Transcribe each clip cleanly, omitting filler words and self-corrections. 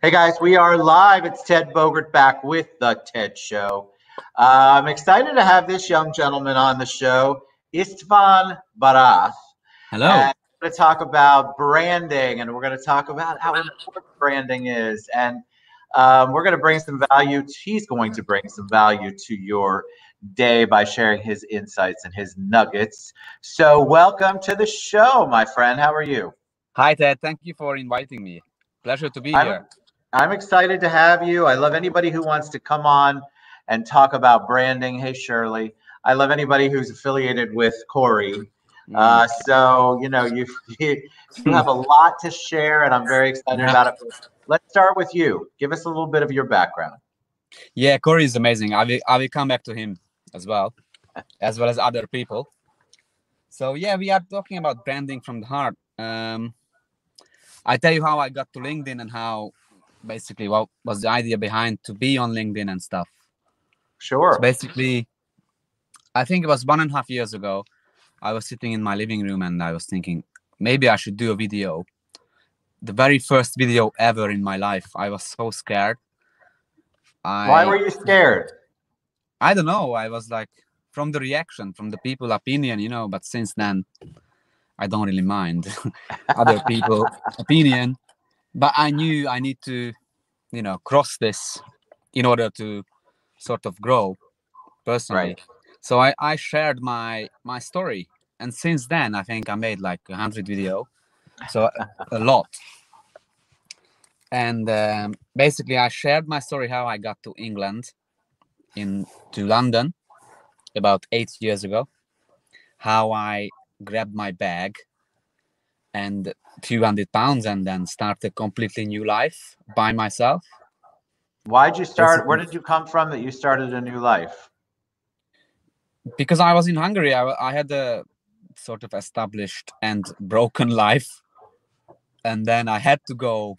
Hey guys, we are live. It's Ted Bogert back with The Ted Show. I'm excited to have this young gentleman on the show, Istvan Barath. Hello. And we're going to talk about branding, and we're going to talk about how important branding is. And we're going to bring some value. He's going to bring some value to your day by sharing his insights and his nuggets. So welcome to the show, my friend. How are you? Hi, Ted. Thank you for inviting me. Pleasure to be I'm here. I'm excited to have you. I love anybody who wants to come on and talk about branding. Hey, Shirley. I love anybody who's affiliated with Corey. So, you have a lot to share, and I'm very excited Yeah. about it. Let's start with you. Give us a little bit of your background. Yeah, Corey is amazing. I will come back to him as well as other people. So yeah, we are talking about branding from the heart. I tell you how I got to LinkedIn and how basically what was the idea behind to be on LinkedIn and stuff. So Sure. basically, I think it was 1.5 years ago. I was sitting in my living room and I was thinking maybe I should do a video. The very first video ever in my life. I was so scared. Why were you scared? I don't know. I was like, from the reaction, from the people opinion, but since then, I don't really mind other people opinion. But I knew I need to, cross this in order to sort of grow personally. Right. So I shared my story. And since then, I think I made like 100 video. So a lot. And basically, I shared my story, how I got to England, to London about 8 years ago, how I grabbed my bag and 200 pounds and then start a completely new life by myself. Why'd you start? Basically, Where did you come from that you started a new life? because I was in Hungary, I had a sort of established and broken life. And then I had to go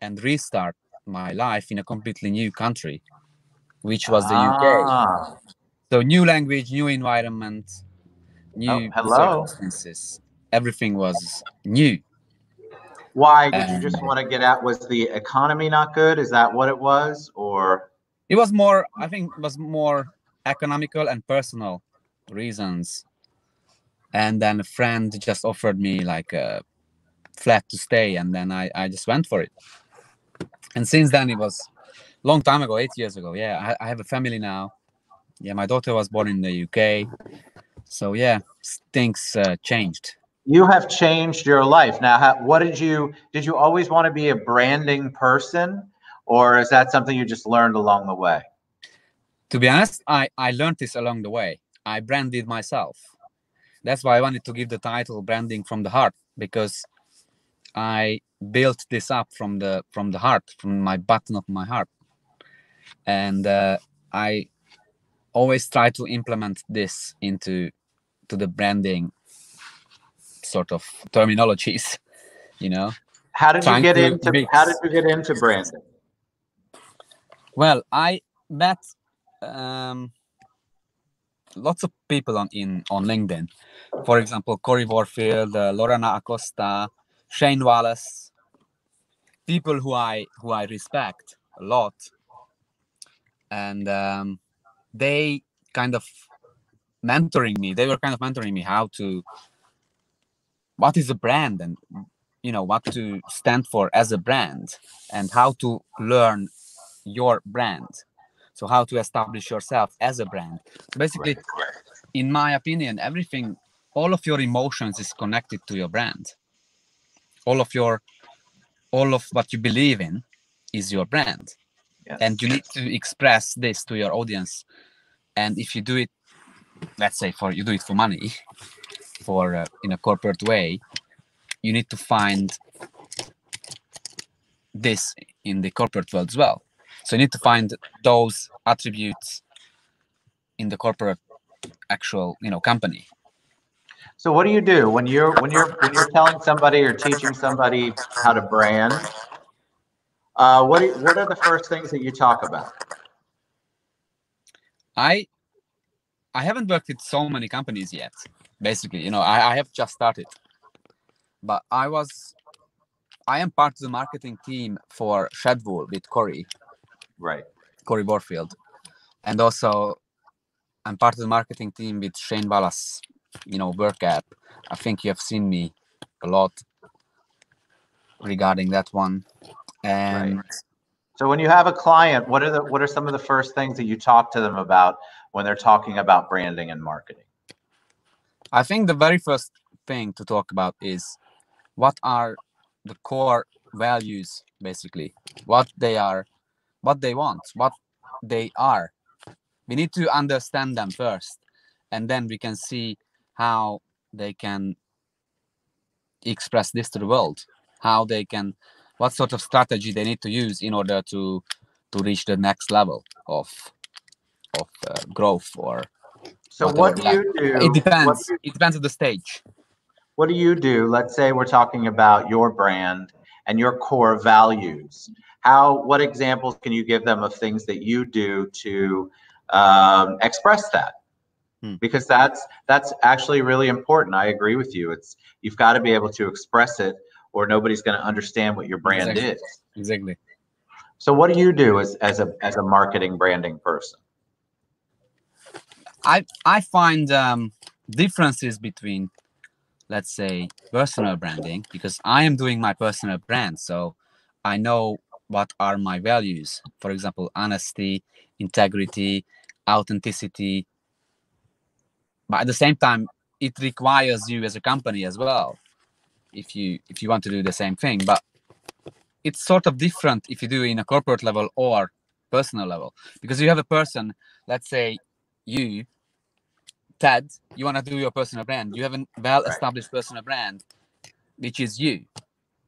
and restart my life in a completely new country, which was the UK. Ah. So new language, new environment, Oh, new hello. circumstances. Everything was new. Why did you just And want to get out? Was the economy not good? Is that what it was? Or it was more, I think, it was more economical and personal reasons. And then a friend just offered me like a flat to stay, and then I just went for it. And since then, it was a long time ago, 8 years ago. Yeah, I have a family now. Yeah, my daughter was born in the UK. So yeah, things changed. you have changed your life. Now, what did you always want to be a branding person, or is that something you just learned along the way? To be honest, I learned this along the way. I branded myself. That's why I wanted to give the title Branding from the Heart, because I built this up from the heart, from my bottom of my heart. And I always try to implement this into the branding sort of terminologies, How did you trying get to into How did mix. you get into branding? Well, I met um, lots of people on LinkedIn. For example, Corey Warfield, Lorena Acosta, Shane Wallace, people who I respect a lot, and they kind of mentoring me. They were kind of mentoring me how to, what is a brand, and what to stand for as a brand, and how to learn your brand. So how to establish yourself as a brand. Basically, in my opinion, everything, all of your emotions is connected to your brand. All of what you believe in is your brand. Yes. And you need to express this to your audience. And if you do it, let's say you do it for money, for in a corporate way, you need to find this in the corporate world as well. So you need to find those attributes in the corporate actual company. So what do you do when you're telling somebody or teaching somebody how to brand? What are the first things that you talk about? I haven't worked with so many companies yet. Basically, I have just started, but I am part of the marketing team for Shedwool with Corey Warfield, and also I'm part of the marketing team with Shane Ballas, work app. I think you have seen me a lot regarding that one. And so when you have a client, what are some of the first things that you talk to them about when they're talking about branding and marketing? I think the very first thing to talk about is what are the core values, basically, what they are, what they want, what they are. We need to understand them first, and then we can see how they can express this to the world, what sort of strategy they need to use in order to reach the next level of growth or so whatever. what do you do? It depends. It depends on the stage. What do you do? Let's say we're talking about your brand and your core values. What examples can you give them of things that you do to express that? Because that's actually really important. I agree with you. You've got to be able to express it, or nobody's going to understand what your brand is. Exactly. So what do you do as a marketing branding person? I find differences between, let's say, personal branding, because I am doing my personal brand, so I know what are my values. For example, honesty, integrity, authenticity. But at the same time, it requires you as a company as well, if you want to do the same thing. But it's sort of different if you do it in a corporate level or personal level, because you have a person, let's say you, Ted, you want to do your personal brand. You have a well-established personal brand, which is you.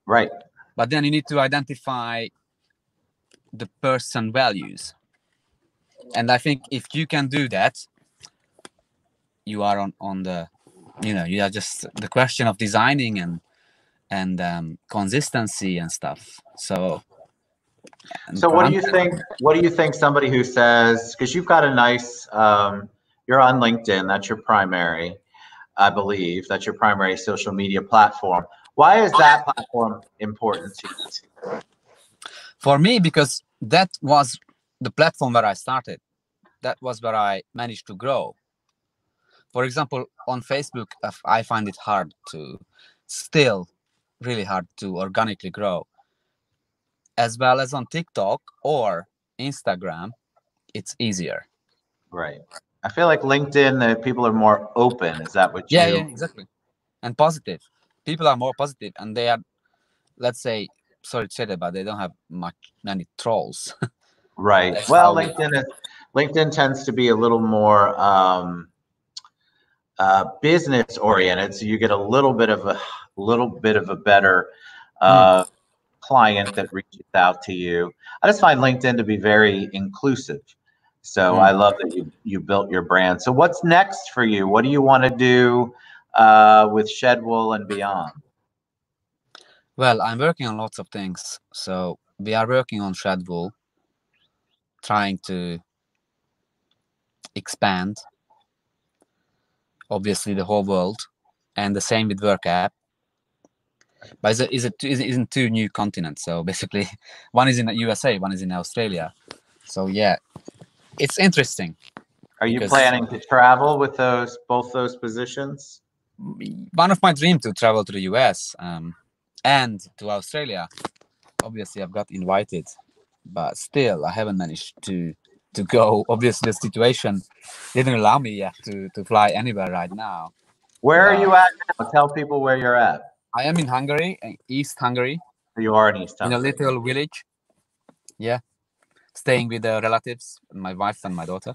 Right. But then you need to identify the person values. And I think if you can do that, you are on the, you are just the question of designing and consistency and stuff. So what do you think? What do you think somebody who says, because you've got a nice, you're on LinkedIn, that's your primary, I believe, that's your primary social media platform. Why is that platform important to you? For me, because that was the platform where I started. That was where I managed to grow. For example, on Facebook, I find it really hard to organically grow. As well as on TikTok or Instagram, it's easier. Right. I feel like LinkedIn, people are more open. Is that what you? Yeah, exactly. And positive. People are more positive, and they are, let's say, sorry to say that, but they don't have many trolls. Right. Well, LinkedIn tends to be a little more business oriented, so you get a little bit of a better client that reaches out to you. I just find LinkedIn to be very inclusive. So I love that you built your brand. So what's next for you? What do you want to do with Shedwool and beyond? Well, I'm working on lots of things. So we are working on Shedwool, trying to expand, obviously, the whole world, and the same with Work App. But it's in two new continents. So basically, one is in the USA, one is in Australia. So yeah, it's interesting. Are you planning to travel with both those positions? One of my dreams to travel to the US and to Australia. Obviously, I've got invited, but still, I haven't managed to go. Obviously, the situation didn't allow me yet to fly anywhere right now. Where are you at now? Tell people where you're at. I am in Hungary, East Hungary. You are in East Hungary. In a little village. Yeah. Staying with the relatives, my wife and my daughter.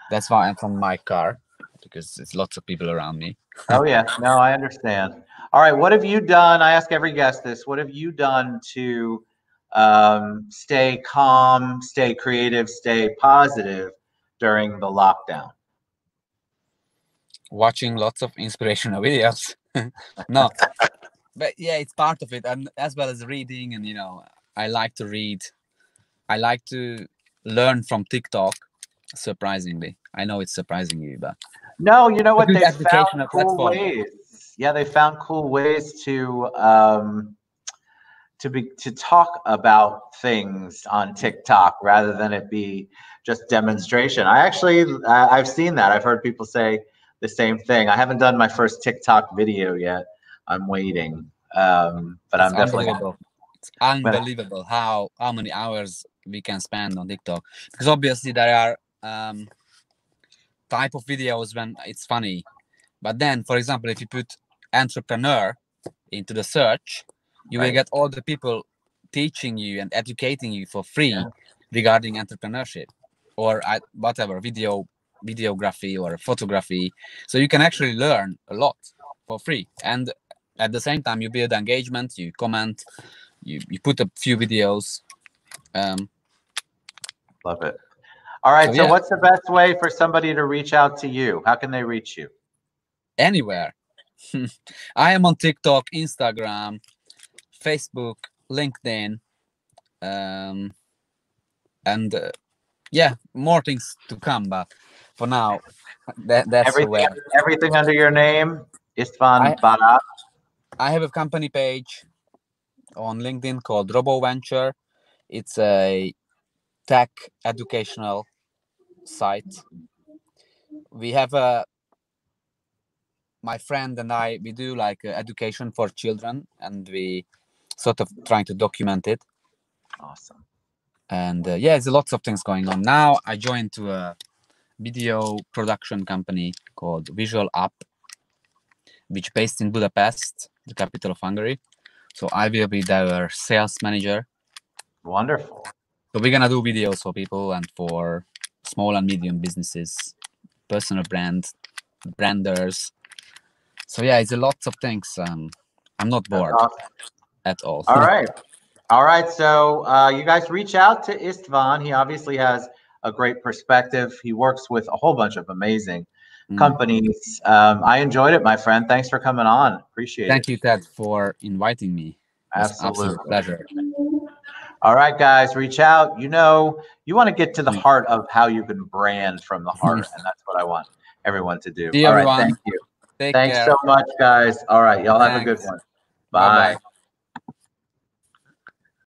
That's why I'm from my car, because there's lots of people around me. Oh, yeah. No, I understand. All right. What have you done? I ask every guest this. What have you done to stay calm, stay creative, stay positive during the lockdown? Watching lots of inspirational videos. No, but yeah, it's part of it, and as well as reading. And I like to read. I like to learn from TikTok. Surprisingly, I know it's surprising you, but no, you know what? They found cool ways. Yeah, they found cool ways to to talk about things on TikTok rather than it be just demonstration. I've seen that. I've heard people say the same thing. I haven't done my first TikTok video yet. I'm waiting, but It's I'm definitely unbelievable. It's unbelievable how many hours we can spend on TikTok, because obviously there are type of videos when it's funny, but then, for example, if you put entrepreneur into the search, you will get all the people teaching you and educating you for free regarding entrepreneurship or whatever, videography or photography. So you can actually learn a lot for free, and at the same time you build engagement, you comment, you put a few videos. Love it. All right, so what's the best way for somebody to reach out to you? How can they reach you? Anywhere. I am on TikTok, Instagram, Facebook, LinkedIn, and more things to come. But for now, that's everything under your name, Istvan Barath. I have a company page on LinkedIn called RoboVenture. It's a tech educational site. We have my friend and I, we do like education for children, and we sort of trying to document it. Awesome. And there's lots of things going on. Now I joined to a video production company called Visual Up, which based in Budapest, the capital of Hungary. So I will be their sales manager. Wonderful. So we're gonna do videos for people and for small and medium businesses, personal branders. So it's a lot of things. I'm not bored at all. All right. All right. So you guys reach out to Istvan. He obviously has a great perspective. He works with a whole bunch of amazing companies. I enjoyed it, my friend. Thanks for coming on. Appreciate it. Thank you, Ted, for inviting me. Absolute pleasure. All right, guys, reach out. You want to get to the heart of how you can brand from the heart, and that's what I want everyone to do. See All everyone. right, thank you. Take Thanks care. so much, guys. All right, y'all have a good one. Bye. Bye-bye.